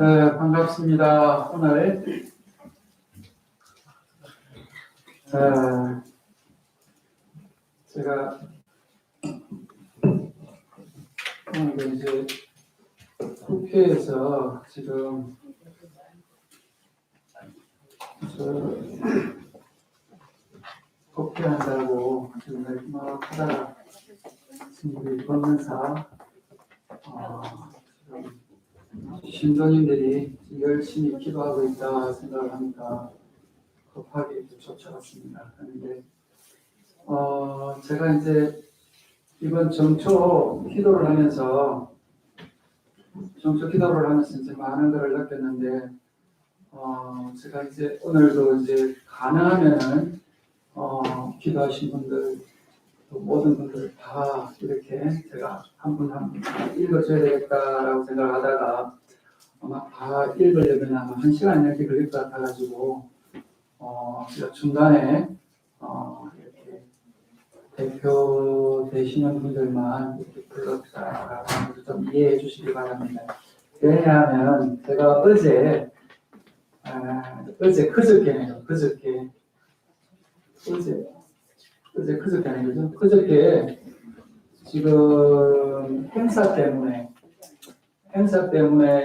네, 반갑습니다. 오늘 제가 오늘 이제 국회에서 지금 국회한다고 지금 막 하다가 친구들이 보면서 신도님들이 열심히 기도하고 있다 생각을 하니까 급하게 쫓아갔습니다. 그런데 제가 이제 이번 정초 기도를 하면서 이제 많은 것을 느꼈는데 제가 이제 오늘도 이제 가능하면은 기도하신 분들 또 모든 분들 다 이렇게 제가 한 분 한 분 읽어줘야 되겠다라고 생각하다가 아마 다 읽으려면 아마 1시간 이렇게 걸릴 것 같아가지고 제가 중간에 이렇게 대표 되시는 분들만 이렇게 불렀다라고 좀 이해해 주시기 바랍니다. 왜냐하면 제가 그저께네요. 그저께 지금 행사 때문에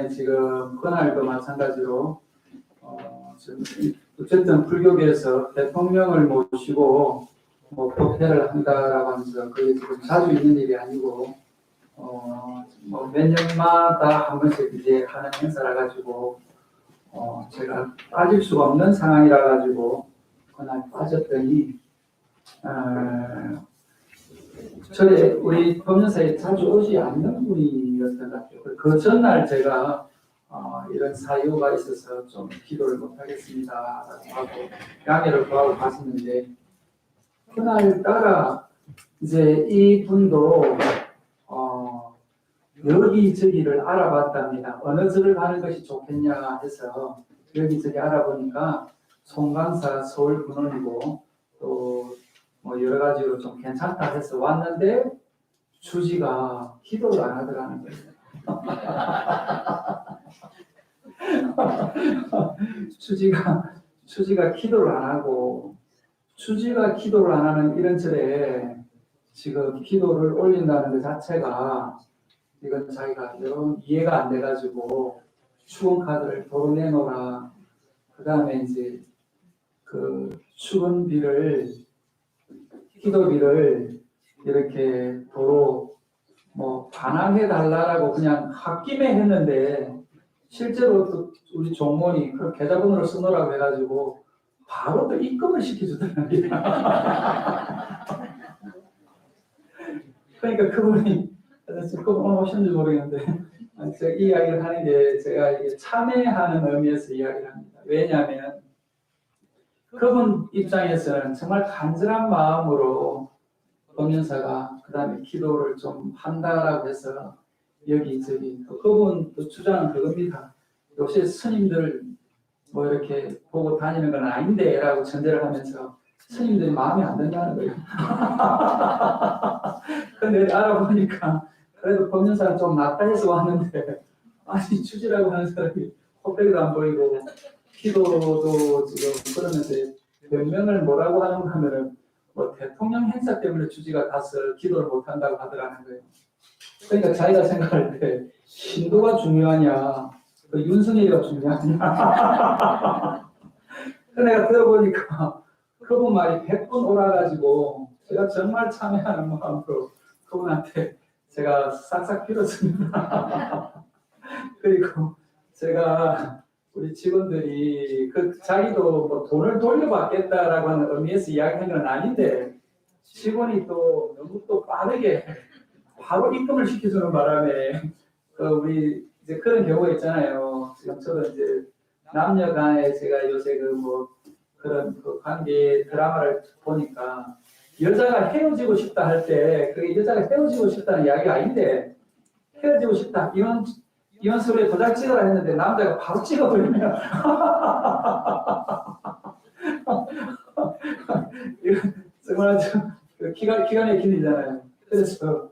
지금 그날도 마찬가지로 지금 어쨌든 불교계에서 대통령을 모시고 법회를 한다라고 하면서 그게 지금 자주 있는 일이 아니고 몇 년마다 한 번씩 이제 하는 행사라 가지고 제가 빠질 수가 없는 상황이라 가지고 그날 빠졌더니 저에 우리 법륜사에 자주 오지 않는 분이었던 것 같아요. 그 전날 제가 이런 사유가 있어서 좀 기도를 못하겠습니다 하고 양해를 구하고 갔었는데 그날 따라 이제 이 분도 여기저기를 알아봤답니다. 어느 절을 가는 것이 좋겠냐 해서 여기저기 알아보니까 송강사 서울분원이고 또 뭐 여러 가지로 좀 괜찮다 해서 왔는데 주지가 기도를 안 하더라는 거예요. 주지가 기도를 안 하고 주지가 기도를 안 하는 이런 절에 지금 기도를 올린다는 것 자체가 이건 자기가 여러 이해가 안 돼가지고 축원 카드를 도로 내놓으라. 그 다음에 이제 그 축원비를 기도비를 이렇게 도로 반환해 달라라고 그냥 홧김에 했는데 실제로 또 우리 종몬이 그 계좌번호를 써놓으라고 해가지고 바로 또 입금을 시켜주더라고요. 그러니까 그분이 그분 오셨는지 모르겠는데 제가 이 이야기를 하는 게 제가 이게 참회하는 의미에서 이야기를 합니다. 왜냐하면 그분 입장에서는 정말 간절한 마음으로 법륜사가 그 다음에 기도를 좀 한다라고 해서 여기저기 그분 주장은 그겁니다. 요새 스님들 뭐 이렇게 보고 다니는 건 아닌데 라고 전제를 하면서 스님들이 마음에 안 든다는 거예요. 근데 알아보니까 그래도 법륜사가 좀 낫다 해서 왔는데 아니 주지라고 하는 사람이 콧배기도 안 보이고 기도도 지금 그러면서 변명을 뭐라고 하는가 하면은 뭐 대통령 행사 때문에 주지가 가서 기도를 못 한다고 하더라는 거예요. 그러니까 자기가 생각할 때 신도가 중요하냐 그 윤석열이가 중요하냐 그 내가 들어보니까 그분 말이 100번 옳아가지고 제가 정말 참여하는 마음으로 그분한테 제가 싹싹 빌었습니다. 그리고 제가 우리 직원들이 자기도 뭐 돈을 돌려받겠다라고 하는 의미에서 이야기한 건 아닌데 직원이 또 너무 또 빠르게 바로 입금을 시켜주는 바람에 우리 이제 그런 경우가 있잖아요. 지금 저도 이제 남녀간에 제가 요새 그런 관계 드라마를 보니까 여자가 헤어지고 싶다 할 때 그게 여자가 헤어지고 싶다는 이야기가 아닌데 헤어지고 싶다 이혼 서류에 도장 찍으라 했는데 남자가 바로 찍어버리면 정말 기간의 길이잖아요. 그래서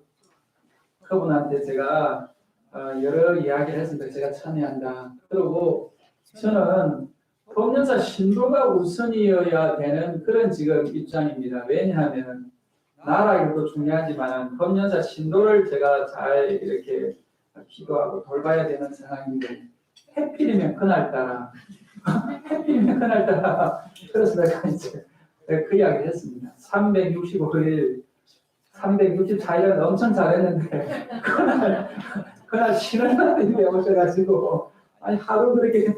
그분한테 제가 여러 이야기를 했습니다. 제가 참여한다. 그리고 저는 법연사 신도가 우선이어야 되는 그런 지금 입장입니다. 왜냐하면 나라에도 중요하지만 법연사 신도를 제가 잘 이렇게 기도하고 돌봐야 되는 상황인데 해필이면 그날따라 해필이면 그날따라 그래서 내가 이제 그 이야기를 했습니다. 365일 364일은 엄청 잘했는데 그날 쉬는 날인데 오셔가지고 아니 하루 그렇게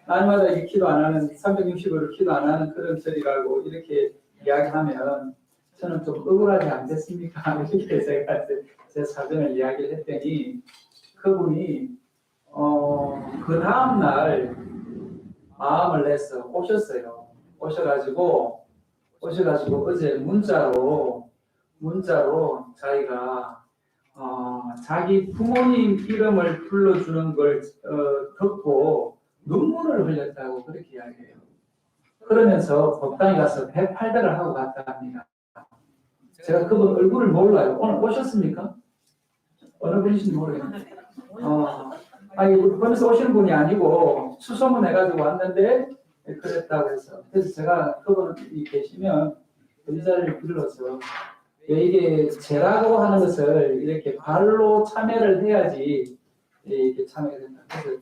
날마다 이렇게 기도 안 하는 365일 기도 안 하는 그런 절이라고 이렇게 이야기하면 저는 좀 억울하지 않겠습니까? 이렇게 제가 제 사정을 이야기를 했더니 그분이 그 다음 날 마음을 내서 오셨어요. 오셔가지고 어제 문자로 자기가 자기 부모님 이름을 불러주는 걸 듣고 눈물을 흘렸다고 그렇게 이야기해요. 그러면서 법당에 가서 108대를 하고 갔다 합니다. 제가 그분 얼굴을 몰라요. 오늘 오셨습니까? 어느 분이신지 모르겠는데. 아니, 우리 번에서 오시는 분이 아니고 수소문 해가지고 왔는데 그랬다고 해서. 그래서 제가 그분이 계시면 그 자리를 빌려서 이게 죄라고 하는 것을 이렇게 발로 참여를 해야지 이렇게 참여가 된다. 그래서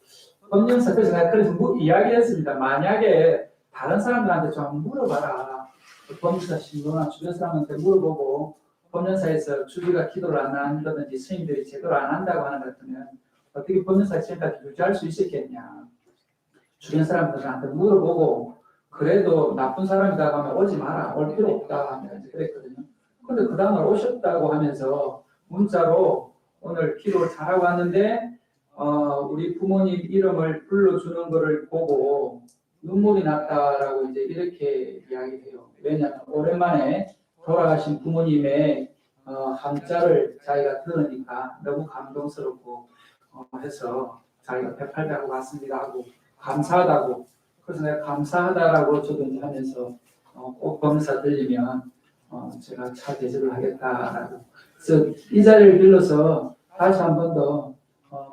법령사 그래서 제가 그래서 이야기했습니다. 만약에 다른 사람들한테 좀 한번 물어봐라. 법령사 신도나 주변 사람한테 물어보고 법령사에서 주지가 기도를 안 한다든지 스님들이 제대로 안 한다고 하는 것 같으면 어떻게 법령사에 지금까지 유지할 수 있었겠냐. 주변 사람들한테 물어보고 그래도 나쁜 사람이다 하면 오지 마라. 올 필요 없다 하면 그랬거든요. 근데 그 다음날 오셨다고 하면서 문자로 오늘 기도를 잘하고 왔는데 우리 부모님 이름을 불러주는 것을 보고 눈물이 났다라고 이제 이렇게 이야기해요. 왜냐하면 오랜만에 돌아가신 부모님의 한자를 자기가 들으니까 너무 감동스럽고 해서 자기가 108대하고 왔습니다 하고 감사하다고. 그래서 내가 감사하다라고 저도 이제 하면서 꼭 법사 들리면 제가 차 대접을 하겠다라고. 그래서 이 자리를 빌려서 다시 한 번 더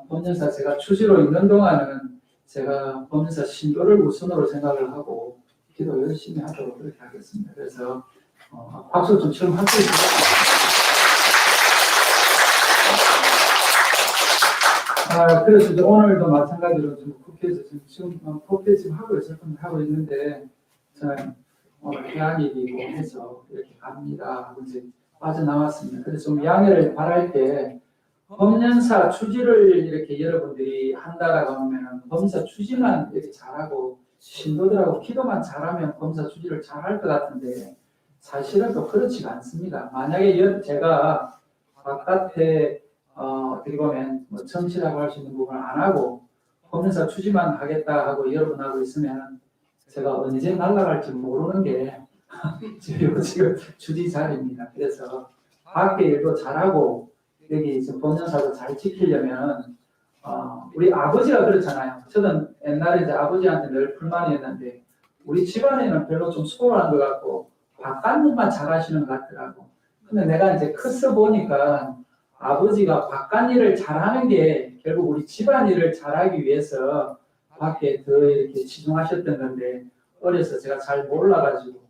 법연사 제가 주지로 있는 동안은 제가 법연사 신도를 우선으로 생각을 하고 기도 열심히 하도록 그렇게 하겠습니다. 그래서 박수 좀 치면 할수 있습니다. 그래서 이제 오늘도 마찬가지로 좀 국회에서 지금 국회 지금 하고 있는데 저는 개안일이고 해서 이렇게 갑니다 하고 이제 빠져나왔습니다. 그래서 좀 양해를 바랄 때 법연사 추지를 이렇게 여러분들이 한다라고 하면 법연사 추지만 이렇게 잘하고 신도들하고 기도만 잘하면 법연사 추지를 잘할 것 같은데 사실은 또 그렇지가 않습니다. 만약에 제가 바깥에 어떻게 보면 뭐 정치라고 할 수 있는 부분을 안 하고 법연사 추지만 하겠다 하고 여러분하고 있으면 제가 언제 날아갈지 모르는 게 지금 주지 자리입니다. 그래서 밖에 일도 잘하고 여기 지금 법연사도 잘 지키려면 우리 아버지가 그렇잖아요. 저는 옛날에 이제 아버지한테 늘 불만이었는데 우리 집안에는 별로 좀 소홀한 것 같고 바깥 일만 잘하시는 것 같더라고. 근데 내가 이제 커서 보니까 아버지가 바깥 일을 잘하는 게 결국 우리 집안 일을 잘하기 위해서 밖에 더 이렇게 치중하셨던 건데 어려서 제가 잘 몰라가지고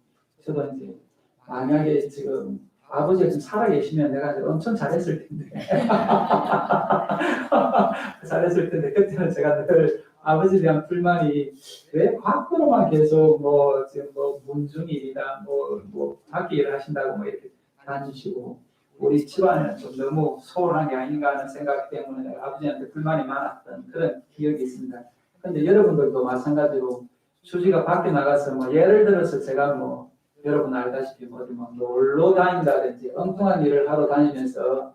저도 이제 만약에 지금 아버지가 지금 살아계시면 내가 이제 엄청 잘했을 텐데 잘했을 텐데 그때는 제가 늘 아버지에 대한 불만이 왜 밖으로만 계속 뭐 지금 뭐 문중일이다 뭐 밖에 일을 하신다고 뭐 이렇게 다니시고 우리 집안은 좀 너무 소홀한 게 아닌가 하는 생각 때문에 아버지한테 불만이 많았던 그런 기억이 있습니다. 근데 여러분들도 마찬가지로 주지가 밖에 나가서 뭐 예를 들어서 제가 뭐 여러분 알다시피 뭐 놀러 다닌다든지 엉뚱한 일을 하러 다니면서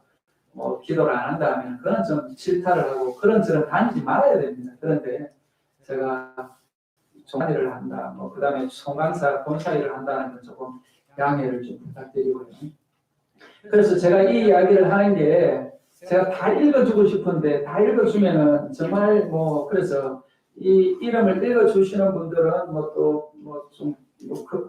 뭐 기도를 안 한다 하면 그건 좀 질타를 하고 그런 절은 다니지 말아야 됩니다. 그런데 제가 종간 일을 한다, 뭐 그다음에 송강사 본사 일을 한다는 건 조금 양해를 좀 부탁드리고요. 그래서 제가 이 이야기를 하는 게 제가 다 읽어주고 싶은데 다 읽어주면은 정말 뭐 그래서 이 이름을 읽어주시는 분들은 뭐 또 뭐 좀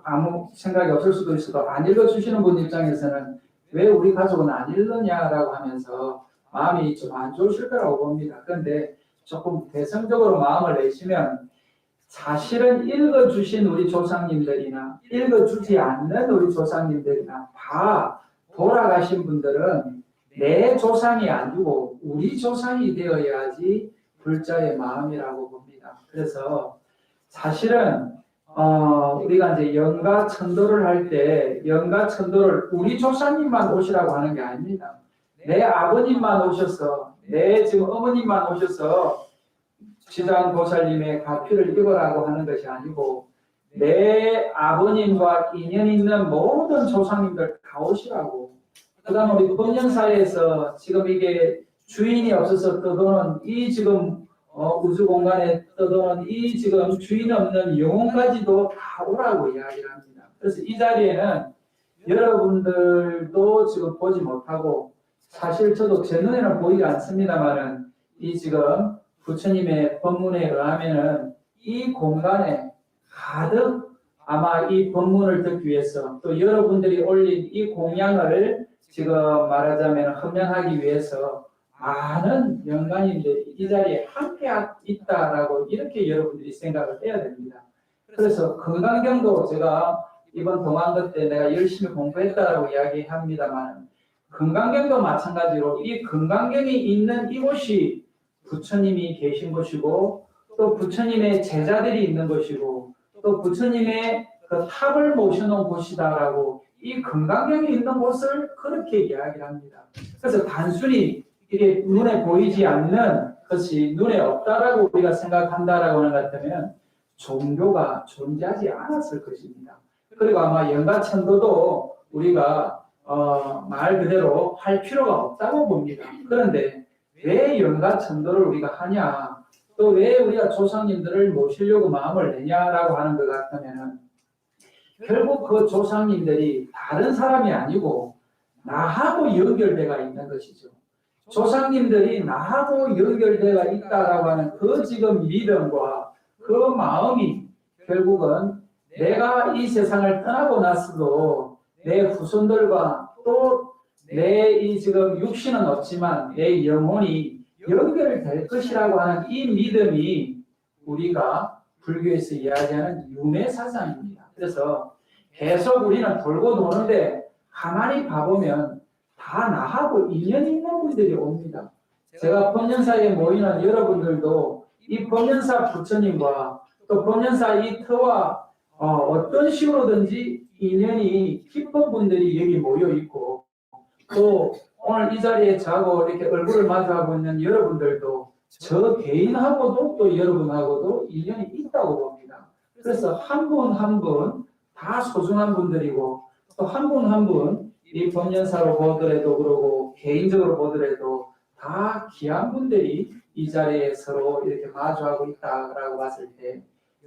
아무 생각이 없을 수도 있어도 안 읽어주시는 분 입장에서는 왜 우리 가족은 안 읽느냐라고 하면서 마음이 좀 안 좋으실 거라고 봅니다. 그런데 조금 대성적으로 마음을 내시면 사실은 읽어주신 우리 조상님들이나 읽어주지 않는 우리 조상님들이나 다 돌아가신 분들은 내 조상이 아니고 우리 조상이 되어야지 불자의 마음이라고 봅니다. 그래서 사실은 우리가 이제 영가 천도를 할 때 영가 천도를 우리 조상님만 오시라고 하는 게 아닙니다. 내 아버님만 오셔서 내 지금 어머님만 오셔서 지장보살님의 가피를 입으라고 하는 것이 아니고 내 아버님과 인연 있는 모든 조상님들 다 오시라고. 그 다음 우리 번영사에서 지금 이게 주인이 없어서 떠도는 이 지금 우주 공간에 떠도는 이 지금 주인 없는 영혼까지도 다 오라고 이야기를 합니다. 그래서 이 자리에는 여러분들도 지금 보지 못하고 사실 저도 제 눈에는 보이지 않습니다만은 이 지금 부처님의 법문에 의하면은 이 공간에 가득 아마 이 법문을 듣기 위해서 또 여러분들이 올린 이 공양을 지금 말하자면 흠양하기 위해서 많은 영광인들이 이 자리에 함께 있다라고 이렇게 여러분들이 생각을 해야 됩니다. 그래서 건강경도 제가 이번 동안도 때 내가 열심히 공부했다라고 이야기합니다만 건강경도 마찬가지로 이 건강경이 있는 이곳이 부처님이 계신 곳이고 또 부처님의 제자들이 있는 곳이고 또 부처님의 그 탑을 모셔놓은 곳이다라고 이 건강경이 있는 곳을 그렇게 이야기를 합니다. 그래서 단순히 이게 눈에 보이지 않는 것이 눈에 없다라고 우리가 생각한다라고 하는 것 같으면 종교가 존재하지 않았을 것입니다. 그리고 아마 영가천도도 우리가 말 그대로 할 필요가 없다고 봅니다. 그런데 왜 영가천도를 우리가 하냐, 또 왜 우리가 조상님들을 모시려고 마음을 내냐라고 하는 것 같으면 결국 그 조상님들이 다른 사람이 아니고 나하고 연결되어 있는 것이죠. 조상님들이 나하고 연결되어 있다라고 하는 그 지금 믿음과 그 마음이 결국은 내가 이 세상을 떠나고 났어도 내 후손들과 또 내 이 지금 육신은 없지만 내 영혼이 연결될 것이라고 하는 이 믿음이 우리가 불교에서 이야기하는 윤회사상입니다. 그래서 계속 우리는 돌고 도는데 가만히 봐보면 다 나하고 인연 있는 분들이 옵니다. 제가 법륜사에 모이는 여러분들도 이 법륜사 부처님과 또 법륜사 이 터와 어떤 식으로든지 인연이 깊은 분들이 여기 모여 있고 또 오늘 이 자리에 저하고 이렇게 얼굴을 마주하고 있는 여러분들도 저 개인하고도 또 여러분하고도 인연이 있다고 봅니다. 그래서 한 분 한 분 다 소중한 분들이고 또 한 분 한 분 이 법륜사로 보더라도 그러고 개인적으로 보더라도 다 귀한 분들이 이 자리에 서로 이렇게 마주하고 있다라고 봤을 때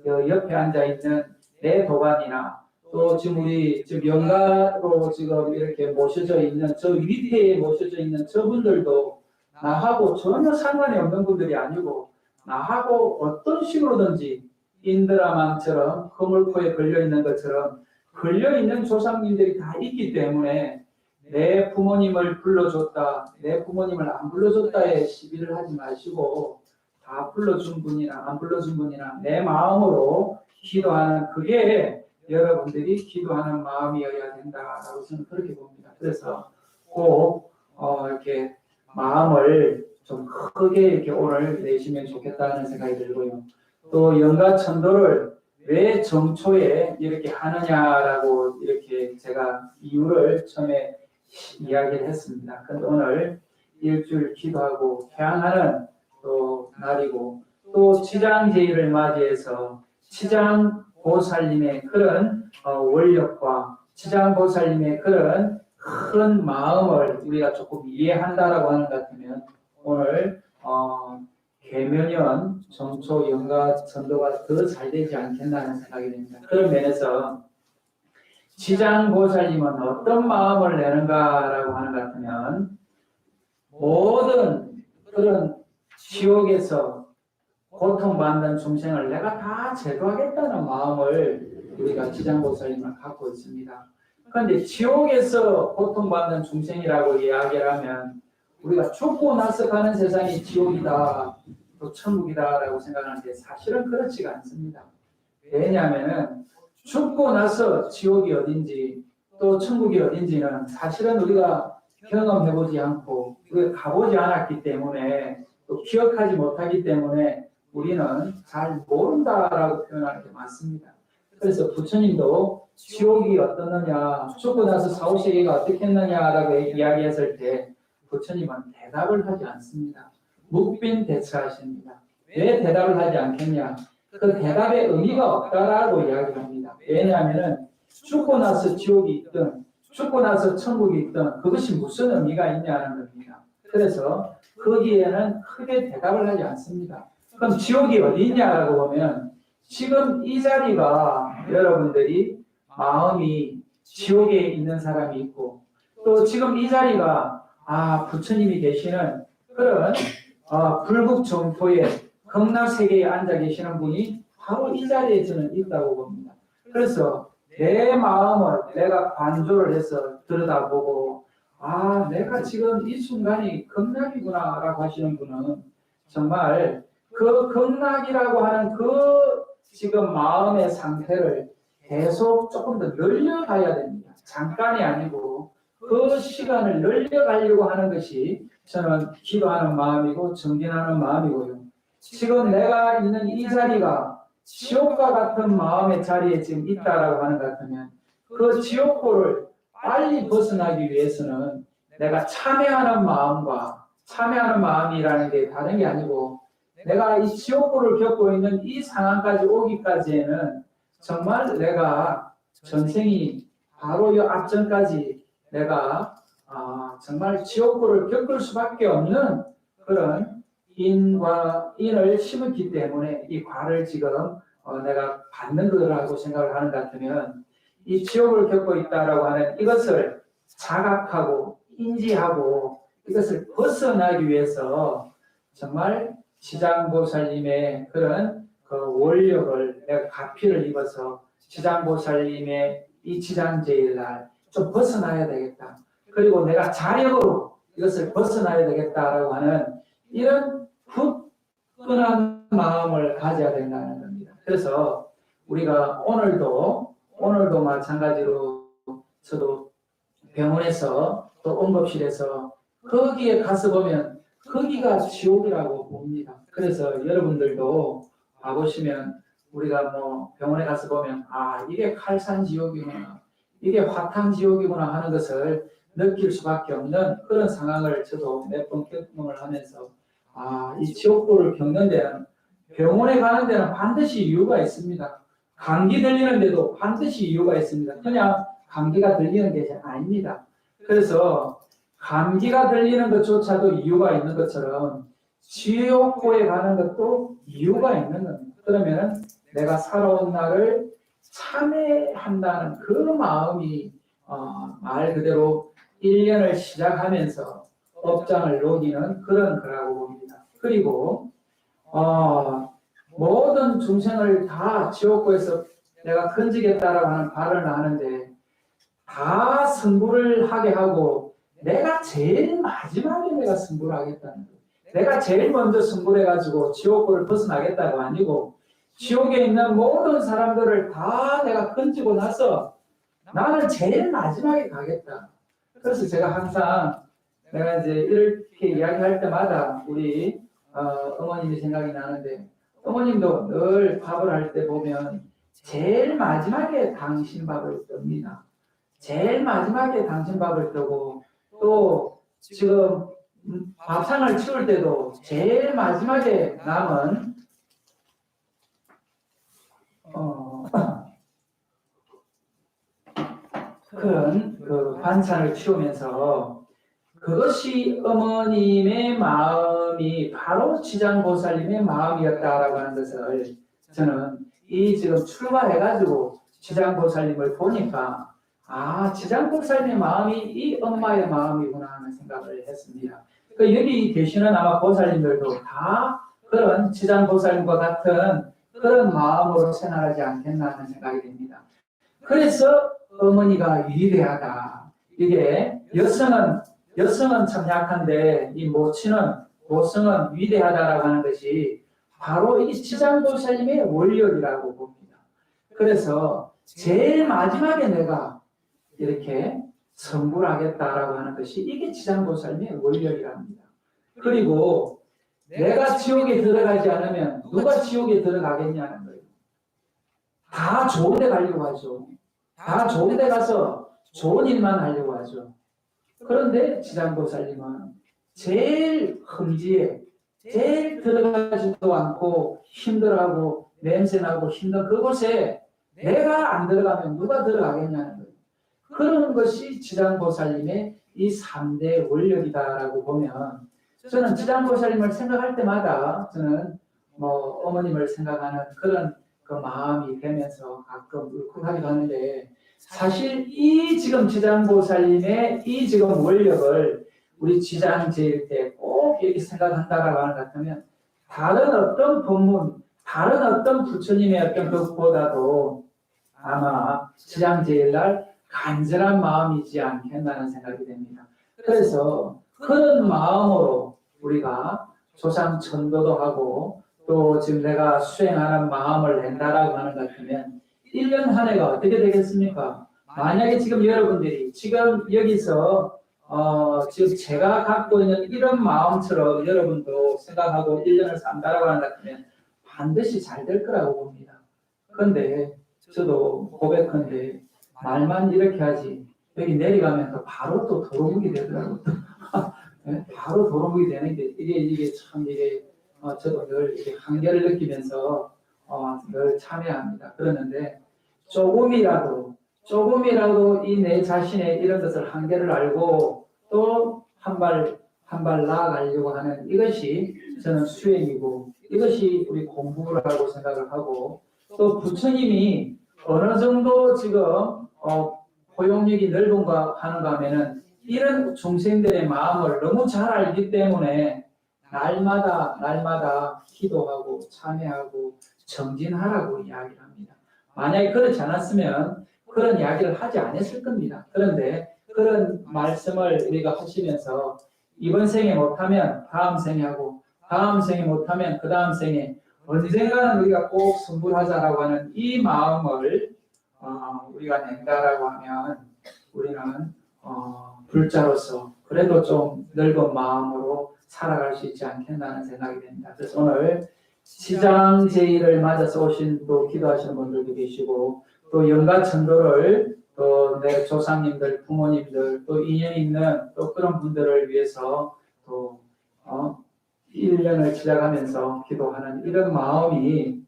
옆에 앉아 있는 내 도반이나 또 지금 우리 지금 영가로 지금 이렇게 모셔져 있는 저 밑에 모셔져 있는 저분들도 나하고 전혀 상관이 없는 분들이 아니고 나하고 어떤 식으로든지 인드라망처럼 거물코에 걸려 있는 것처럼 걸려 있는 조상님들이 다 있기 때문에 내 부모님을 불러줬다, 내 부모님을 안 불러줬다에 시비를 하지 마시고 다 불러준 분이나 안 불러준 분이나 내 마음으로 기도하는 그게 여러분들이 기도하는 마음이어야 된다라고 저는 그렇게 봅니다. 그래서 꼭 이렇게 마음을 좀 크게 이렇게 오늘 내시면 좋겠다는 생각이 들고요. 또 영가천도를 왜 정초에 이렇게 하느냐라고 이렇게 제가 이유를 처음에 이야기를 했습니다. 그런데 오늘 일주일 기도하고 향하는 또 날이고 또 치장제의를 맞이해서 치장보살님의 그런 원력과 치장보살님의 그런 큰 마음을 우리가 조금 이해한다라고 하는 것 같으면 오늘 계면연 정초 영가 전도가 더 잘 되지 않겠나 하는 생각이 듭니다. 그런 면에서 지장보살님은 어떤 마음을 내는가라고 하는 것 같으면 모든 그런 지옥에서 고통받는 중생을 내가 다 제도하겠다는 마음을 우리가 지장보살님을 갖고 있습니다. 그런데 지옥에서 고통받는 중생이라고 이야기를 하면 우리가 죽고 나서 가는 세상이 지옥이다, 또 천국이다라고 생각하는데 사실은 그렇지가 않습니다. 왜냐하면은 죽고 나서 지옥이 어딘지 또 천국이 어딘지는 사실은 우리가 경험해보지 않고 우리가 가보지 않았기 때문에 또 기억하지 못하기 때문에 우리는 잘 모른다라고 표현하는 게 많습니다. 그래서 부처님도 지옥이 어떻느냐, 죽고 나서 사후세계가 어떻게 했느냐라고 이야기했을 때 부처님은 대답을 하지 않습니다. 묵빈대처하십니다. 왜 대답을 하지 않겠냐? 그 대답의 의미가 없다라고 이야기합니다. 왜냐하면 죽고 나서 지옥이 있든 죽고 나서 천국이 있든 그것이 무슨 의미가 있냐는 겁니다. 그래서 거기에는 크게 대답을 하지 않습니다. 그럼 지옥이 어디 있냐라고 보면 지금 이 자리가 여러분들이 마음이 지옥에 있는 사람이 있고 또 지금 이 자리가 부처님이 계시는 그런 불국 정토에 극락세계에 앉아 계시는 분이 바로 이 자리에 저는 있다고 봅니다. 그래서 내 마음을 내가 관조를 해서 들여다보고 내가 지금 이 순간이 극락이구나 라고 하시는 분은 정말 그 극락이라고 하는 그 지금 마음의 상태를 계속 조금 더 늘려가야 됩니다. 잠깐이 아니고 그 시간을 늘려가려고 하는 것이 저는 기도하는 마음이고 정진하는 마음이고요. 지금 내가 있는 이 자리가 지옥과 같은 마음의 자리에 지금 있다라고 하는 것 같으면 그 지옥고를 빨리 벗어나기 위해서는 내가 참여하는 마음과 참여하는 마음이라는 게 다른 게 아니고 내가 이 지옥고를 겪고 있는 이 상황까지 오기까지에는 정말 내가 전생이 바로 이 앞전까지 내가 정말 지옥고를 겪을 수밖에 없는 그런 인을 심었기 때문에 이 과를 지금 내가 받는 거라고 생각을 하는 것 같으면 이 지옥을 겪고 있다라고 하는 이것을 자각하고 인지하고 이것을 벗어나기 위해서 정말 지장보살님의 그런 그 원력을 내가 가피를 입어서 지장보살님의 이 지장제일날 좀 벗어나야 되겠다. 그리고 내가 자력으로 이것을 벗어나야 되겠다라고 하는 이런 굳건한 마음을 가져야 된다는 겁니다. 그래서 우리가 오늘도 마찬가지로 저도 병원에서 또 응급실에서 거기에 가서 보면 거기가 지옥이라고 봅니다. 그래서 여러분들도 가보시면 우리가 뭐 병원에 가서 보면 이게 칼산지옥이구나, 이게 화탕지옥이구나 하는 것을 느낄 수밖에 없는 그런 상황을 저도 몇 번 경험을 하면서 이 지옥고를 겪는 데는 병원에 가는 데는 반드시 이유가 있습니다. 감기 들리는 데도 반드시 이유가 있습니다. 그냥 감기가 들리는 게 아닙니다. 그래서 감기가 들리는 것조차도 이유가 있는 것처럼 지옥고에 가는 것도 이유가 있는 겁니다. 그러면 내가 살아온 날을 참회한다는 그 마음이 말 그대로 1년을 시작하면서 업장을 녹이는 그런 거라고 봅니다. 그리고 모든 중생을 다 지옥고에서 내가 건지겠다라고 하는 발언을 하는데 다 승부를 하게 하고 내가 제일 마지막에 내가 승부를 하겠다는 거예요. 내가 제일 먼저 승부를 해가지고 지옥고를 벗어나겠다고 아니고 지옥에 있는 모든 사람들을 다 내가 건지고 나서 나는 제일 마지막에 가겠다. 그래서 제가 항상 내가 이제 이렇게 이야기할 때마다 우리 어머님이 생각이 나는데 어머님도 늘 밥을 할 때 보면 제일 마지막에 당신 밥을 뜹니다. 제일 마지막에 당신 밥을 뜨고 또 지금 밥상을 치울 때도 제일 마지막에 남은 그런 그 반찬을 치우면서 그것이 어머님의 마음이 바로 지장보살님의 마음이었다라고 하는 것을 저는 이 지금 출가해가지고 지장보살님을 보니까 지장보살님의 마음이 이 엄마의 마음이구나 하는 생각을 했습니다. 여기 계시는 아마 보살님들도 다 그런 지장보살님과 같은 그런 마음으로 생활하지 않겠나 하는 생각이 듭니다. 그래서 어머니가 위대하다. 이게 여성은 여성은 참 약한데 이 모성은 위대하다라고 하는 것이 바로 이 지장보살님의 원력이라고 봅니다. 그래서 제일 마지막에 내가 이렇게 성불하겠다라고 하는 것이 이게 지장보살님의 원력이랍니다. 그리고 내가 지옥에 들어가지 않으면 누가 지옥에 들어가겠냐는 거예요. 다 좋은 데 가려고 하죠. 다 좋은 데 가서 좋은 일만 하려고 하죠. 그런데 지장보살님은 제일 험지에 제일 들어가지도 않고 힘들어하고 냄새나고 힘든 그곳에 내가 안 들어가면 누가 들어가겠냐는 거예요. 그런 것이 지장보살님의 이 3대 원력이다라고 보면 저는 지장보살님을 생각할 때마다 저는 어머님을 생각하는 그런 그 마음이 되면서 가끔 울컥하기도 하는데 사실 이 지금 지장보살님의 이 지금 원력을 우리 지장제일 때 꼭 이렇게 생각한다라고 하는 것 같으면 다른 어떤 법문, 다른 어떤 부처님의 어떤 것보다도 아마 지장제일날 간절한 마음이지 않겠나는 생각이 됩니다. 그래서 그런 마음으로 우리가 조상 천도도 하고 또 지금 내가 수행하는 마음을 낸다라고 하는 것 같으면 1년 한 해가 어떻게 되겠습니까? 만약에 지금 여러분들이 지금 여기서 지금 제가 갖고 있는 이런 마음처럼 여러분도 생각하고 1년을 산다라고 하는 것 같으면 반드시 잘 될 거라고 봅니다. 그런데 저도 고백한데 말만 이렇게 하지 여기 내려가면서 바로 또 도루묵이 되더라고요. 바로 도루묵이 되는 게 이게 참 저도 늘 이렇게 한계를 느끼면서 늘 참여합니다. 그러는데 조금이라도 이 내 자신의 이런 것을 한계를 알고 또 한 발 나아가려고 하는 이것이 저는 수행이고 이것이 우리 공부라고 생각을 하고 또 부처님이 어느 정도 지금 포용력이 넓은가 하는가 하면은 이런 중생들의 마음을 너무 잘 알기 때문에 날마다 기도하고 참여하고 정진하라고 이야기를 합니다. 만약에 그렇지 않았으면 그런 이야기를 하지 않았을 겁니다. 그런데 그런 말씀을 우리가 하시면서 이번 생에 못하면 다음 생에 하고 다음 생에 못하면 그 다음 생에 언젠가는 우리가 꼭 성불하자라고 하는 이 마음을 우리가 낸다라고 하면 우리는 불자로서 그래도 좀 넓은 마음으로 살아갈 수 있지 않겠나는 생각이 됩니다. 그래서 오늘 지장제일을 맞아서 오신 또 기도하시는 분들도 계시고 또 영가천도를 또 내 조상님들, 부모님들 또 인연 있는 또 그런 분들을 위해서 또 1년을 지나가면서 기도하는 이런 마음이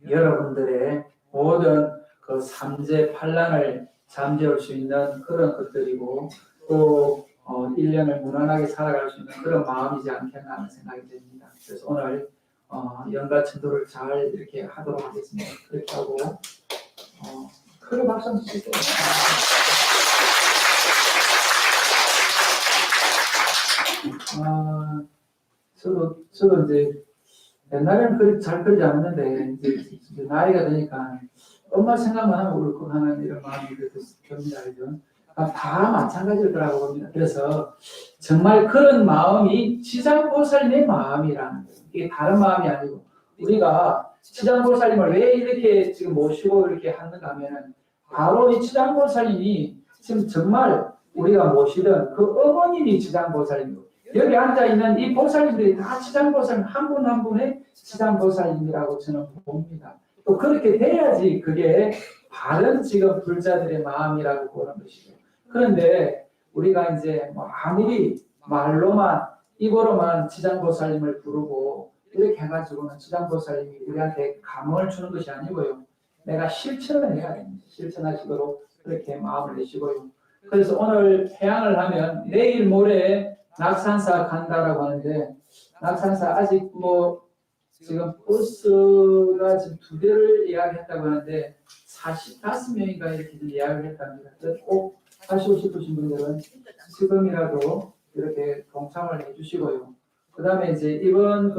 여러분들의 모든 그 삼재 판란을 잠재울 수 있는 그런 것들이고 또 1년을 무난하게 살아갈 수 있는 그런 마음이지 않겠나 하는 생각이 듭니다. 그래서 오늘 연가천도를 잘 이렇게 하도록 하겠습니다. 그렇게 하고 크게 박수 한번 주시죠. 저도 이제 옛날에는 그렇게 잘 그러지 않았는데 이제 나이가 드니까 엄마 생각만 하면 울컥하는 이런 마음이 듭니다. 다 마찬가지더라고 봅니다. 그래서 정말 그런 마음이 지장보살님의 마음이라는 거예요. 이게 다른 마음이 아니고 우리가 지장보살님을 왜 이렇게 지금 모시고 이렇게 하는가 하면은 바로 이 지장보살님이 지금 정말 우리가 모시던 그 어머님이 지장보살님이고 여기 앉아있는 이 보살님들이 다 지장보살님 한 분 한 분의 지장보살님이라고 저는 봅니다. 또 그렇게 돼야지 그게 바른 지금 불자들의 마음이라고 보는 것이죠. 그런데 우리가 이제 아무리 말로만 입으로만 지장보살님을 부르고 이렇게 해가지고는 지장보살님이 우리한테 감흥을 주는 것이 아니고요. 내가 실천을 해야 됩니다. 실천하시도록 그렇게 마음을 내시고요. 그래서 오늘 해양을 하면 내일 모레 낙산사 간다라고 하는데 낙산사 아직 지금 버스가 지금 2대를 예약했다고 하는데 45명인가 이렇게 좀 예약을 했답니다. 그래서 꼭 하시고 싶으신 분들은 지금이라도 이렇게 동참을 해주시고요. 그 다음에 이제 이번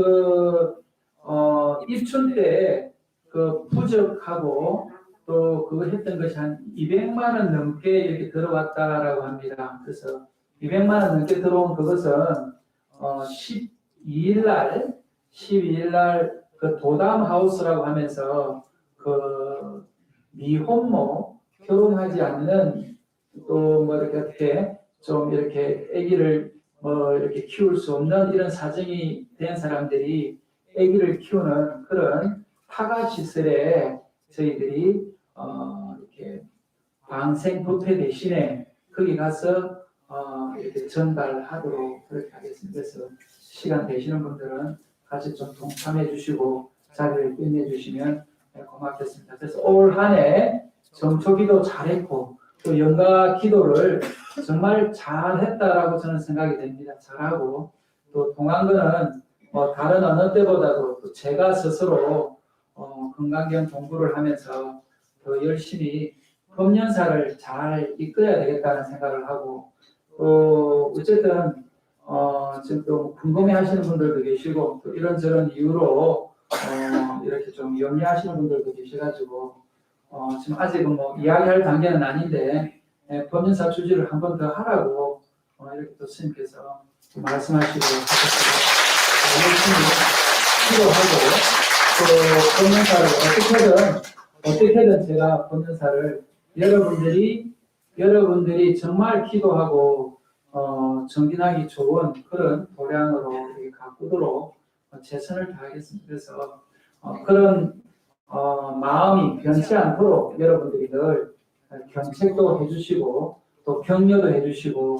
입춘 때 그 부적하고 또 그거 했던 것이 한 200만 원 넘게 이렇게 들어왔다라고 합니다. 그래서 200만 원 넘게 들어온 그것은 12일 날 그 도담 하우스라고 하면서 그 미혼모 결혼하지 않는 또 뭐 이렇게 좀 이렇게 아기를 뭐 이렇게 키울 수 없는 이런 사정이 된 사람들이 아기를 키우는 그런 타가 시설에 저희들이 이렇게 방생 뷔페 대신에 거기 가서 이렇게 전달하도록 그렇게 하겠습니다. 그래서 시간 되시는 분들은 같이 좀 동참해 주시고 자리를 끝내 주시면 고맙겠습니다. 그래서 올 한 해 정초기도 잘했고 또 연가 기도를 정말 잘했다라고 저는 생각이 됩니다. 잘하고 또 동안거는 뭐 다른 어느 때보다도 또 제가 스스로 건강경 공부를 하면서 더 열심히 법연사를 잘 이끌어야 되겠다는 생각을 하고 또 어쨌든 지금 또 궁금해하시는 분들도 계시고 또 이런저런 이유로 이렇게 좀 염려하시는 분들도 계셔가지고 지금 아직은 뭐 이야기할 단계는 아닌데 법연사 주지를 한 번 더 하라고 이렇게 또 스님께서 말씀하시고 기도하고 또 법연사를 어떻게든 제가 법연사를 여러분들이 정말 기도하고 정진하기 좋은 그런 도량으로 이렇게 가꾸도록 최선을 다하겠습니다. 그래서 그런 마음이 변치 않도록 여러분들이 늘 경책도 해주시고 또 격려도 해주시고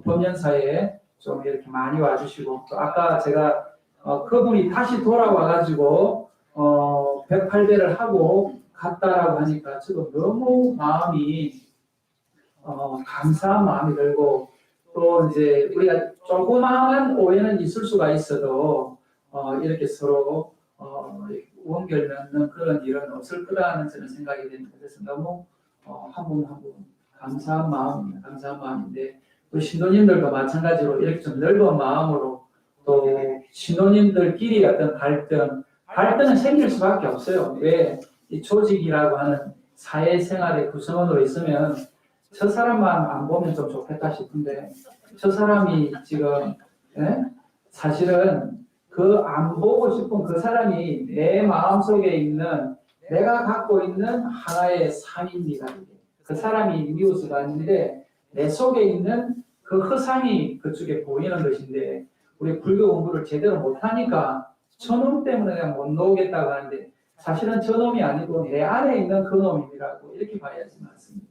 법연사에 좀 이렇게 많이 와주시고 또 아까 제가 그분이 다시 돌아와가지고 108배를 하고 갔다라고 하니까 저도 너무 마음이 감사한 마음이 들고 또 이제 우리가 조그마한 오해는 있을 수가 있어도 이렇게 서로 원결 맺는 그런 일은 없을 거라는 저는 생각이 됩니다. 그래서 너무 한 분 한 분 감사한 마음인데 또 신도님들도 마찬가지로 이렇게 좀 넓은 마음으로 또 신도님들끼리 어떤 갈등은 생길 수밖에 없어요. 왜? 이 조직이라고 하는 사회생활의 구성원으로 있으면 저 사람만 안 보면 좀 좋겠다 싶은데 저 사람이 지금 사실은 그 안 보고 싶은 그 사람이 내 마음속에 있는 내가 갖고 있는 하나의 삶입니다. 그 사람이 미우스가 아닌데 내 속에 있는 그 허상이 그쪽에 보이는 것인데 우리 불교 공부를 제대로 못하니까 저놈 때문에 그냥 못 나오겠다고 하는데 사실은 저놈이 아니고 내 안에 있는 그 놈이라고 이렇게 봐야지 맞습니다.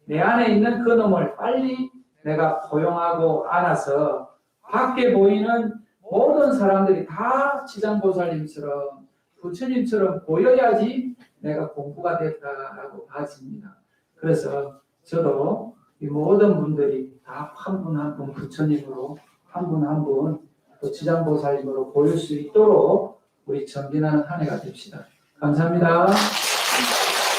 내 안에 있는 그 놈을 빨리 내가 포용하고 안아서 밖에 보이는 모든 사람들이 다 지장보살님처럼 부처님처럼 보여야지 내가 공부가 됐다라고 봐집니다. 그래서 저도 이 모든 분들이 다 한 분 한 분 부처님으로 한 분 한 분 또 지장보살님으로 보일 수 있도록 우리 정진하는 한 해가 됩시다. 감사합니다.